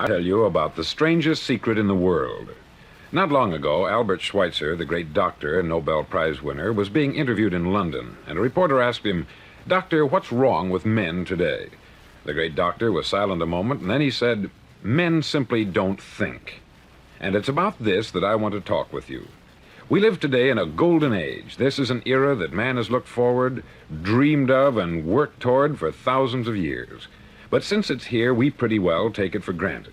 I tell you about the strangest secret in the world. Not long ago, Albert Schweitzer, the great doctor and Nobel Prize winner, was being interviewed in London, and a reporter asked him, "Doctor, what's wrong with men today?" The great doctor was silent a moment, and then he said, "Men simply don't think." And it's about this that I want to talk with you. We live today in a golden age. This is an era that man has looked forward, dreamed of, and worked toward for thousands of years. But since it's here, we pretty well take it for granted.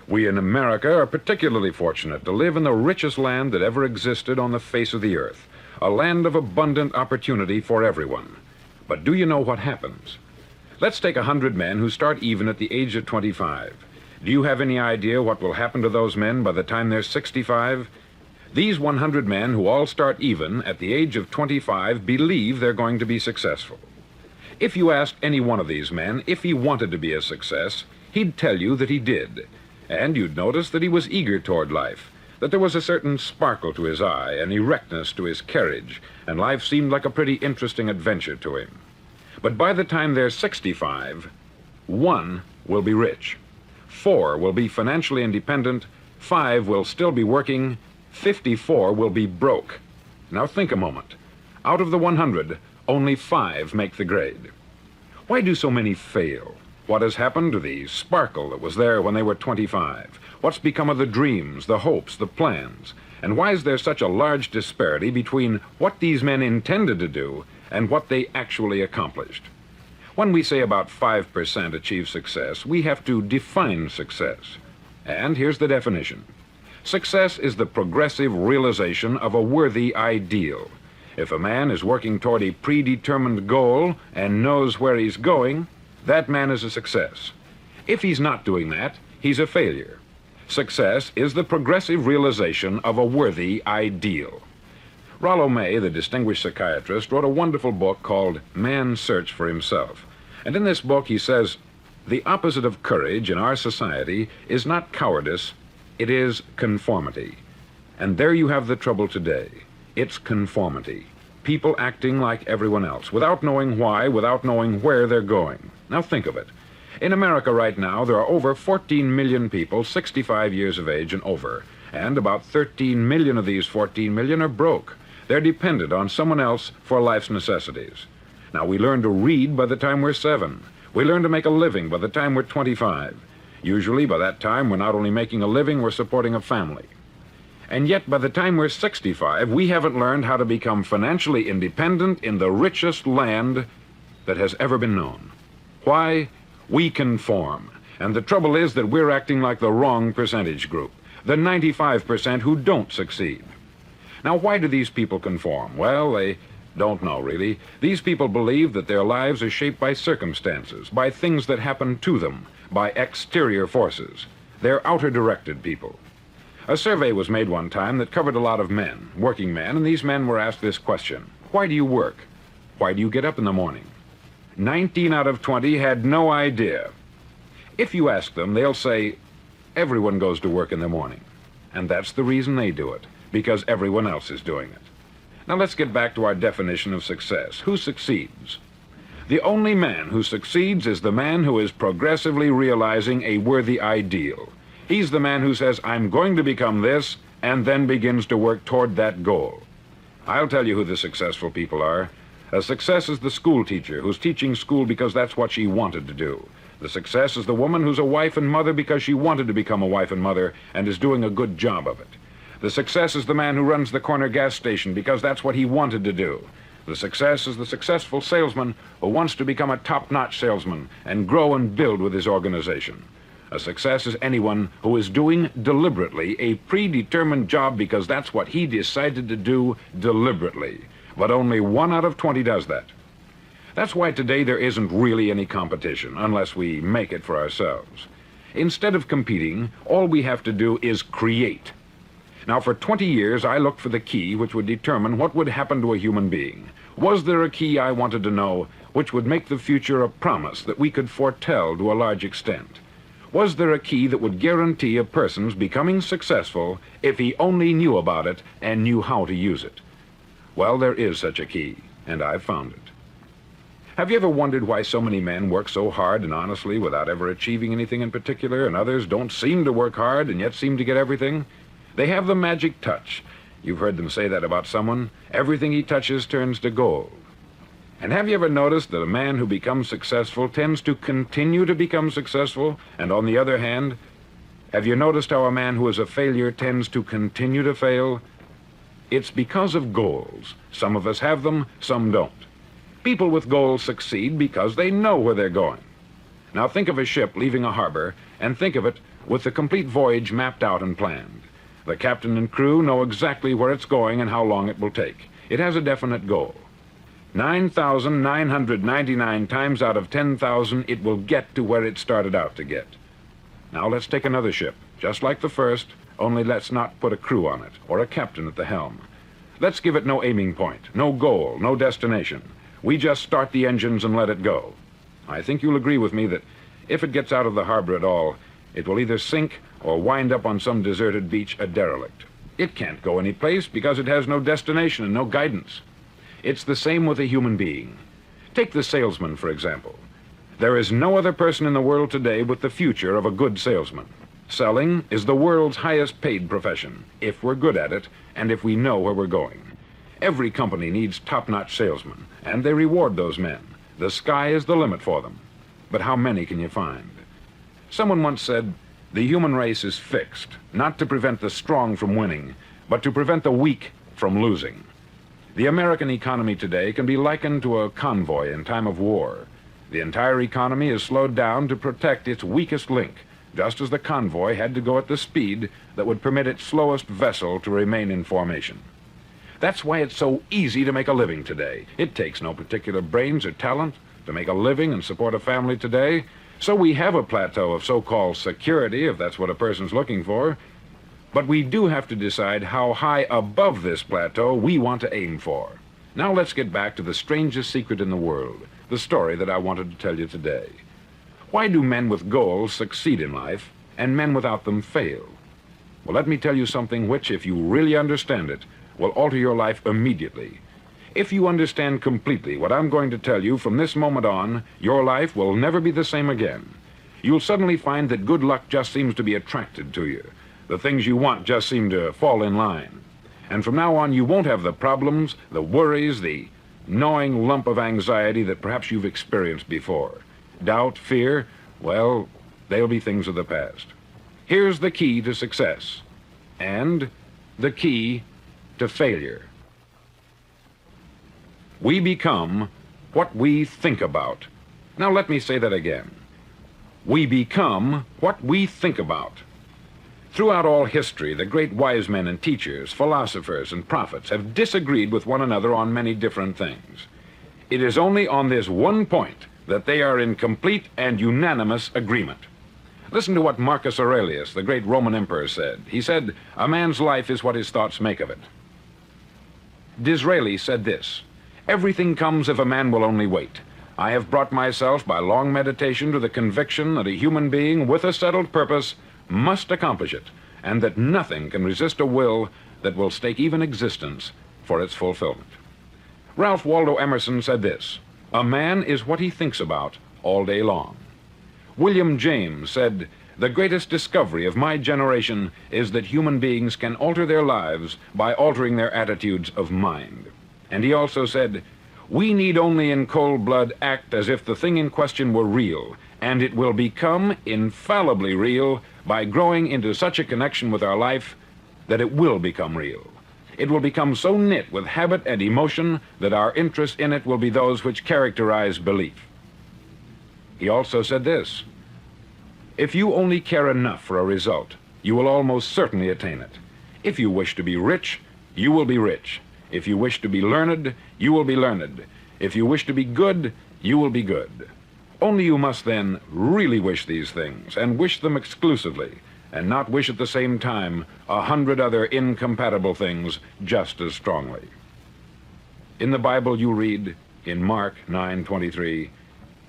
We in America are particularly fortunate to live in the richest land that ever existed on the face of the earth, a land of abundant opportunity for everyone. But do you know what happens? Let's take 100 men who start even at the age of 25. Do you have any idea what will happen to those men by the time they're 65? These 100 men who all start even at the age of 25 believe they're going to be successful. If you asked any one of these men if he wanted to be a success, he'd tell you that he did. And you'd notice that he was eager toward life, that there was a certain sparkle to his eye, an erectness to his carriage, and life seemed like a pretty interesting adventure to him. But by the time they're 65, 1 will be rich, 4 will be financially independent, 5 will still be working, 54 will be broke. Now think a moment. Out of the 100, only 5 make the grade. Why do so many fail? What has happened to the sparkle that was there when they were 25? What's become of the dreams, the hopes, the plans? And why is there such a large disparity between what these men intended to do and what they actually accomplished? When we say about 5% achieve success, we have to define success. And here's the definition. Success is the progressive realization of a worthy ideal. If a man is working toward a predetermined goal and knows where he's going, that man is a success. If he's not doing that, he's a failure. Success is the progressive realization of a worthy ideal. Rollo May, the distinguished psychiatrist, wrote a wonderful book called Man's Search for Himself. And in this book he says, the opposite of courage in our society is not cowardice, it is conformity. And there you have the trouble today. It's conformity. People acting like everyone else, without knowing why, without knowing where they're going. Now think of it. In America right now, there are over 14 million people 65 years of age and over, and about 13 million of these 14 million are broke. They're dependent on someone else for life's necessities. Now, we learn to read by the time we're 7. We learn to make a living by the time we're 25. Usually, by that time, we're not only making a living, we're supporting a family. And yet, by the time we're 65, we haven't learned how to become financially independent in the richest land that has ever been known. Why? We conform. And the trouble is that we're acting like the wrong percentage group, the 95% who don't succeed. Now, why do these people conform? Well, they don't know, really. These people believe that their lives are shaped by circumstances, by things that happen to them, by exterior forces. They're outer-directed people. A survey was made one time that covered a lot of men, working men, and these men were asked this question: why do you work? Why do you get up in the morning? 19 out of 20 had no idea. If you ask them, they'll say, everyone goes to work in the morning. And that's the reason they do it, because everyone else is doing it. Now let's get back to our definition of success. Who succeeds? The only man who succeeds is the man who is progressively realizing a worthy ideal. He's the man who says, I'm going to become this, and then begins to work toward that goal. I'll tell you who the successful people are. A success is the school teacher who's teaching school because that's what she wanted to do. The success is the woman who's a wife and mother because she wanted to become a wife and mother and is doing a good job of it. The success is the man who runs the corner gas station because that's what he wanted to do. The success is the successful salesman who wants to become a top-notch salesman and grow and build with his organization. A success is anyone who is doing deliberately a predetermined job because that's what he decided to do deliberately. But only 1 out of 20 does that. That's why today there isn't really any competition, unless we make it for ourselves. Instead of competing, all we have to do is create. Now, for 20 years, I looked for the key which would determine what would happen to a human being. Was there a key I wanted to know which would make the future a promise that we could foretell to a large extent? Was there a key that would guarantee a person's becoming successful if he only knew about it and knew how to use it? Well, there is such a key, and I've found it. Have you ever wondered why so many men work so hard and honestly without ever achieving anything in particular, and others don't seem to work hard and yet seem to get everything? They have the magic touch. You've heard them say that about someone. Everything he touches turns to gold. And have you ever noticed that a man who becomes successful tends to continue to become successful? And on the other hand, have you noticed how a man who is a failure tends to continue to fail? It's because of goals. Some of us have them, some don't. People with goals succeed because they know where they're going. Now think of a ship leaving a harbor, and think of it with the complete voyage mapped out and planned. The captain and crew know exactly where it's going and how long it will take. It has a definite goal. 9,999 times out of 10,000, it will get to where it started out to get. Now let's take another ship, just like the first, only let's not put a crew on it, or a captain at the helm. Let's give it no aiming point, no goal, no destination. We just start the engines and let it go. I think you'll agree with me that if it gets out of the harbor at all, it will either sink or wind up on some deserted beach a derelict. It can't go any place because it has no destination and no guidance. It's the same with a human being. Take the salesman, for example. There is no other person in the world today with the future of a good salesman. Selling is the world's highest paid profession, if we're good at it and if we know where we're going. Every company needs top-notch salesmen, and they reward those men. The sky is the limit for them. But how many can you find? Someone once said, the human race is fixed, not to prevent the strong from winning, but to prevent the weak from losing. The American economy today can be likened to a convoy in time of war. The entire economy is slowed down to protect its weakest link, just as the convoy had to go at the speed that would permit its slowest vessel to remain in formation. That's why it's so easy to make a living today. It takes no particular brains or talent to make a living and support a family today. So we have a plateau of so-called security, if that's what a person's looking for. But we do have to decide how high above this plateau we want to aim for. Now let's get back to the strangest secret in the world, the story that I wanted to tell you today. Why do men with goals succeed in life and men without them fail? Well, let me tell you something which, if you really understand it, will alter your life immediately. If you understand completely what I'm going to tell you from this moment on, your life will never be the same again. You'll suddenly find that good luck just seems to be attracted to you. The things you want just seem to fall in line. And from now on, you won't have the problems, the worries, the gnawing lump of anxiety that perhaps you've experienced before. Doubt, fear, well, they'll be things of the past. Here's the key to success, and the key to failure. We become what we think about. Now let me say that again. We become what we think about. Throughout all history, the great wise men and teachers, philosophers and prophets have disagreed with one another on many different things. It is only on this one point that they are in complete and unanimous agreement. Listen to what Marcus Aurelius, the great Roman emperor, said. He said, "A man's life is what his thoughts make of it." Disraeli said this, "Everything comes if a man will only wait. I have brought myself by long meditation to the conviction that a human being with a settled purpose must accomplish it, and that nothing can resist a will that will stake even existence for its fulfillment." Ralph Waldo Emerson said this, "A man is what he thinks about all day long." William James said, "The greatest discovery of my generation is that human beings can alter their lives by altering their attitudes of mind." And he also said, "We need only in cold blood act as if the thing in question were real, and it will become infallibly real by growing into such a connection with our life that it will become real. It will become so knit with habit and emotion that our interest in it will be those which characterize belief." He also said this, "If you only care enough for a result, you will almost certainly attain it. If you wish to be rich, you will be rich. If you wish to be learned, you will be learned. If you wish to be good, you will be good. Only you must then really wish these things, and wish them exclusively, and not wish at the same time 100 other incompatible things just as strongly." In the Bible you read, in Mark 9:23,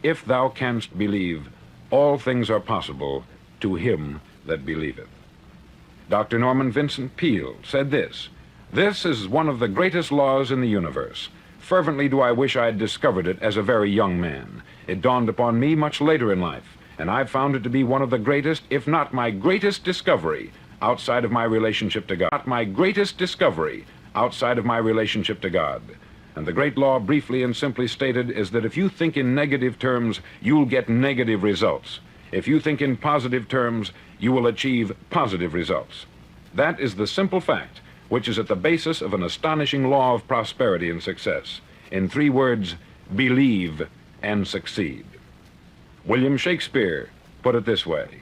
"If thou canst believe, all things are possible to him that believeth." Dr. Norman Vincent Peale said this, "This is one of the greatest laws in the universe. Fervently do I wish I had discovered it as a very young man. It dawned upon me much later in life, and I've found it to be one of the greatest, if not my greatest discovery, outside of my relationship to God. Not my greatest discovery outside of my relationship to God. And the great law, briefly and simply stated, is that if you think in negative terms, you'll get negative results. If you think in positive terms, you will achieve positive results. That is the simple fact which is at the basis of an astonishing law of prosperity and success. In 3 words, believe and succeed. William Shakespeare put it this way: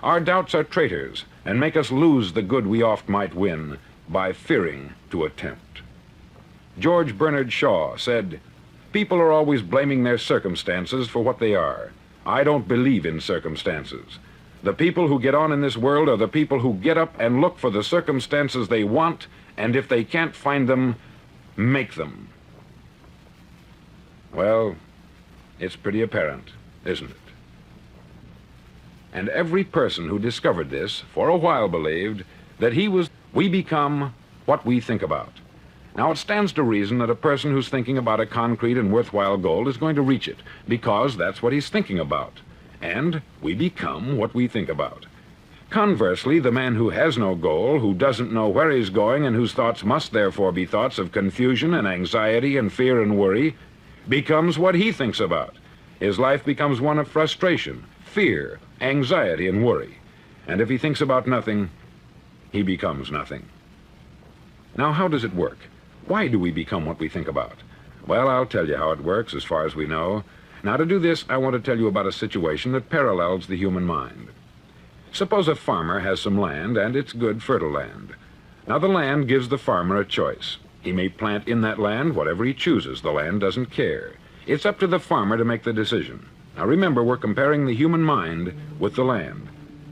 our doubts are traitors, and make us lose the good we oft might win by fearing to attempt. George Bernard Shaw said, people are always blaming their circumstances for what they are. I don't believe in circumstances. The people who get on in this world are the people who get up and look for the circumstances they want, and if they can't find them, make them. Well, it's pretty apparent, isn't it? And every person who discovered this for a while believed that we become what we think about. Now, it stands to reason that a person who's thinking about a concrete and worthwhile goal is going to reach it, because that's what he's thinking about. And we become what we think about. Conversely, the man who has no goal, who doesn't know where he's going, and whose thoughts must therefore be thoughts of confusion and anxiety and fear and worry, becomes what he thinks about. His life becomes one of frustration, fear, anxiety, and worry. And if he thinks about nothing, he becomes nothing. Now, how does it work? Why do we become what we think about? Well, I'll tell you how it works as far as we know. Now, to do this, I want to tell you about a situation that parallels the human mind. Suppose a farmer has some land, and it's good, fertile land. Now, the land gives the farmer a choice. He may plant in that land whatever he chooses. The land doesn't care. It's up to the farmer to make the decision. Now, remember, we're comparing the human mind with the land,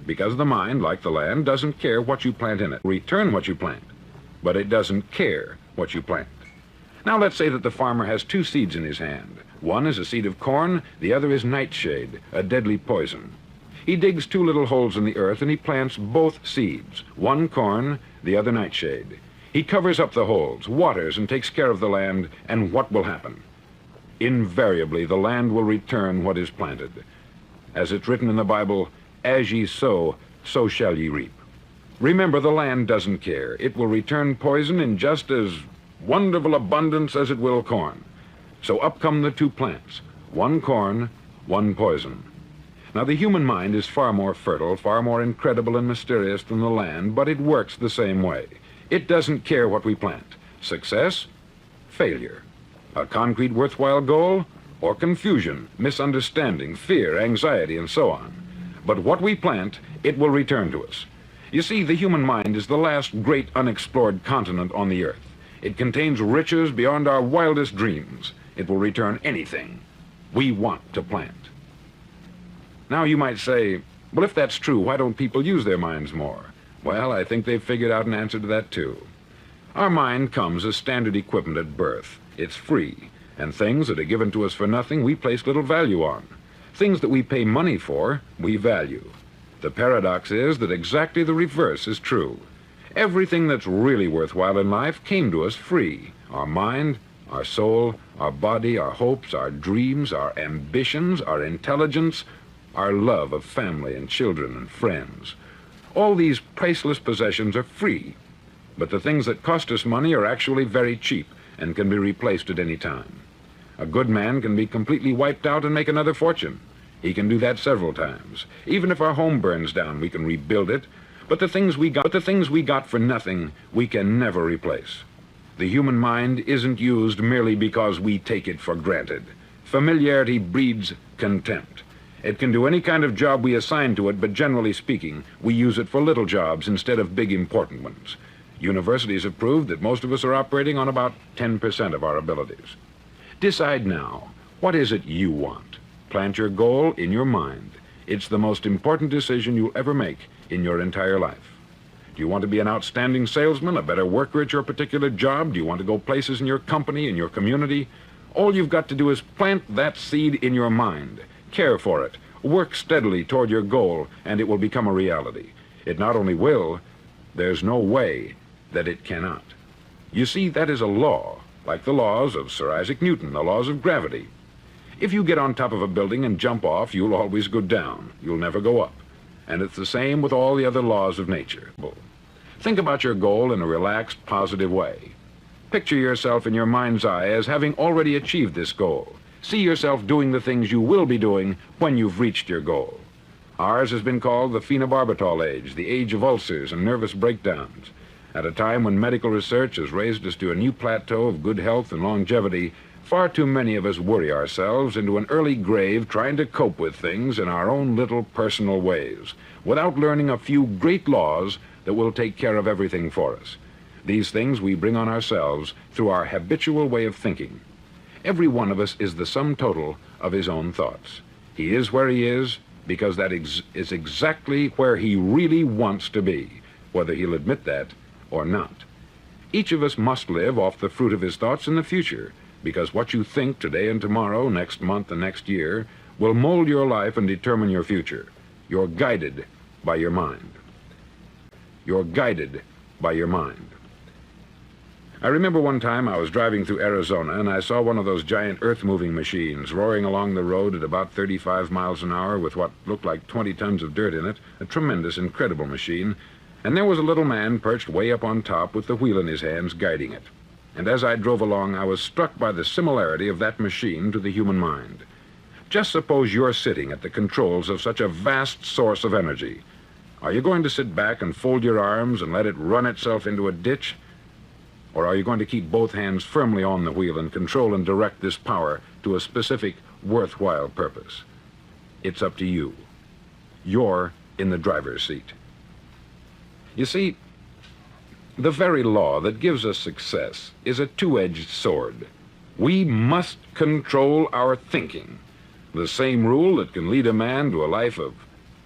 because the mind, like the land, doesn't care what you plant in it. Return what you plant, but it doesn't care what you plant. Now, let's say that the farmer has 2 seeds in his hand. One is a seed of corn, the other is nightshade, a deadly poison. He digs 2 little holes in the earth and he plants both seeds, one corn, the other nightshade. He covers up the holes, waters, and takes care of the land, and what will happen? Invariably, the land will return what is planted. As it's written in the Bible, as ye sow, so shall ye reap. Remember, the land doesn't care. It will return poison in just as wonderful abundance as it will corn. So up come the 2 plants, one corn, one poison. Now, the human mind is far more fertile, far more incredible and mysterious than the land, but it works the same way. It doesn't care what we plant. Success, failure. A concrete worthwhile goal, or confusion, misunderstanding, fear, anxiety, and so on. But what we plant, it will return to us. You see, the human mind is the last great unexplored continent on the earth. It contains riches beyond our wildest dreams. It will return anything we want to plant. Now, you might say, well, if that's true, why don't people use their minds more? Well, I think they've figured out an answer to that, too. Our mind comes as standard equipment at birth. It's free, and things that are given to us for nothing, we place little value on. Things that we pay money for, we value. The paradox is that exactly the reverse is true. Everything that's really worthwhile in life came to us free. Our mind, our soul, our body, our hopes, our dreams, our ambitions, our intelligence, our love of family and children and friends. All these priceless possessions are free, but the things that cost us money are actually very cheap and can be replaced at any time. A good man can be completely wiped out and make another fortune. He can do that several times. Even if our home burns down, we can rebuild it, but the things we got for nothing, we can never replace. The human mind isn't used merely because we take it for granted. Familiarity breeds contempt. It can do any kind of job we assign to it, but generally speaking, we use it for little jobs instead of big important ones. Universities have proved that most of us are operating on about 10% of our abilities. Decide now, what is it you want? Plant your goal in your mind. It's the most important decision you'll ever make in your entire life. Do you want to be an outstanding salesman, a better worker at your particular job? Do you want to go places in your company, in your community? All you've got to do is plant that seed in your mind. Care for it. Work steadily toward your goal, and it will become a reality. It not only will, there's no way that it cannot. You see, that is a law, like the laws of Sir Isaac Newton, the laws of gravity. If you get on top of a building and jump off, you'll always go down. You'll never go up. And it's the same with all the other laws of nature. Think about your goal in a relaxed, positive way. Picture yourself in your mind's eye as having already achieved this goal. See yourself doing the things you will be doing when you've reached your goal. Ours has been called the phenobarbital age, the age of ulcers and nervous breakdowns. At a time when medical research has raised us to a new plateau of good health and longevity, far too many of us worry ourselves into an early grave trying to cope with things in our own little personal ways, without learning a few great laws that will take care of everything for us. These things we bring on ourselves through our habitual way of thinking. Every one of us is the sum total of his own thoughts. He is where he is because that is exactly where he really wants to be, whether he'll admit that or not. Each of us must live off the fruit of his thoughts in the future, because what you think today and tomorrow, next month and next year, will mold your life and determine your future. You're guided by your mind. You're guided by your mind. I remember one time I was driving through Arizona and I saw one of those giant earth-moving machines roaring along the road at about 35 miles an hour with what looked like 20 tons of dirt in it, a tremendous, incredible machine, and there was a little man perched way up on top with the wheel in his hands guiding it. And as I drove along, I was struck by the similarity of that machine to the human mind. Just suppose you're sitting at the controls of such a vast source of energy. Are you going to sit back and fold your arms and let it run itself into a ditch? Or are you going to keep both hands firmly on the wheel and control and direct this power to a specific, worthwhile purpose? It's up to you. You're in the driver's seat. You see, the very law that gives us success is a two-edged sword. We must control our thinking. The same rule that can lead a man to a life of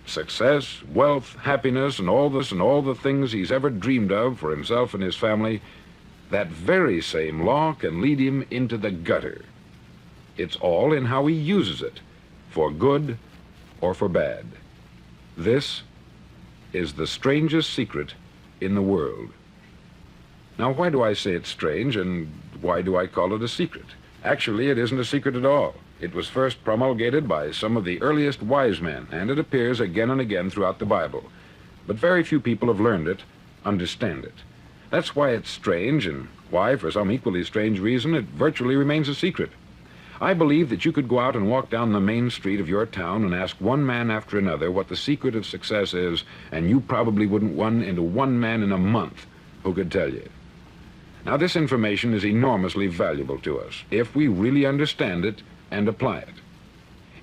success, wealth, happiness, and all the things he's ever dreamed of for himself and his family, that very same law can lead him into the gutter. It's all in how he uses it, for good or for bad. This is the strangest secret in the world. Now, why do I say it's strange, and why do I call it a secret? Actually, it isn't a secret at all. It was first promulgated by some of the earliest wise men, and it appears again and again throughout the Bible. But very few people have learned it, understand it. That's why it's strange, and why, for some equally strange reason, it virtually remains a secret. I believe that you could go out and walk down the main street of your town and ask one man after another what the secret of success is, and you probably wouldn't run into one man in a month who could tell you. Now, this information is enormously valuable to us if we really understand it and apply it.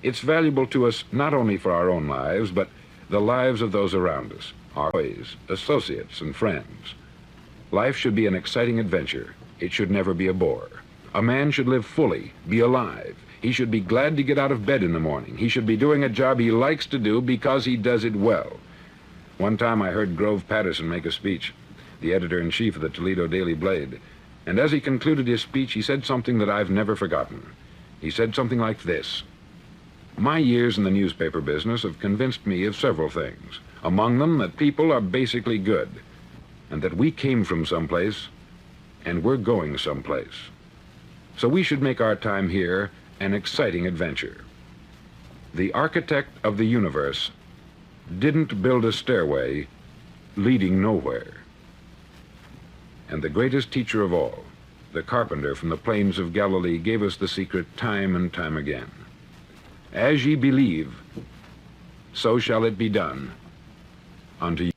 It's valuable to us not only for our own lives, but the lives of those around us, our employees, associates, and friends. Life should be an exciting adventure. It should never be a bore. A man should live fully, be alive. He should be glad to get out of bed in the morning. He should be doing a job he likes to do because he does it well. One time I heard Grove Patterson make a speech, the editor-in-chief of the Toledo Daily Blade, and as he concluded his speech, he said something that I've never forgotten. He said something like this: "My years in the newspaper business have convinced me of several things, among them that people are basically good, and that we came from someplace, and we're going someplace. So we should make our time here an exciting adventure. The architect of the universe didn't build a stairway leading nowhere. And the greatest teacher of all, the carpenter from the plains of Galilee, gave us the secret time and time again. As ye believe, so shall it be done unto you."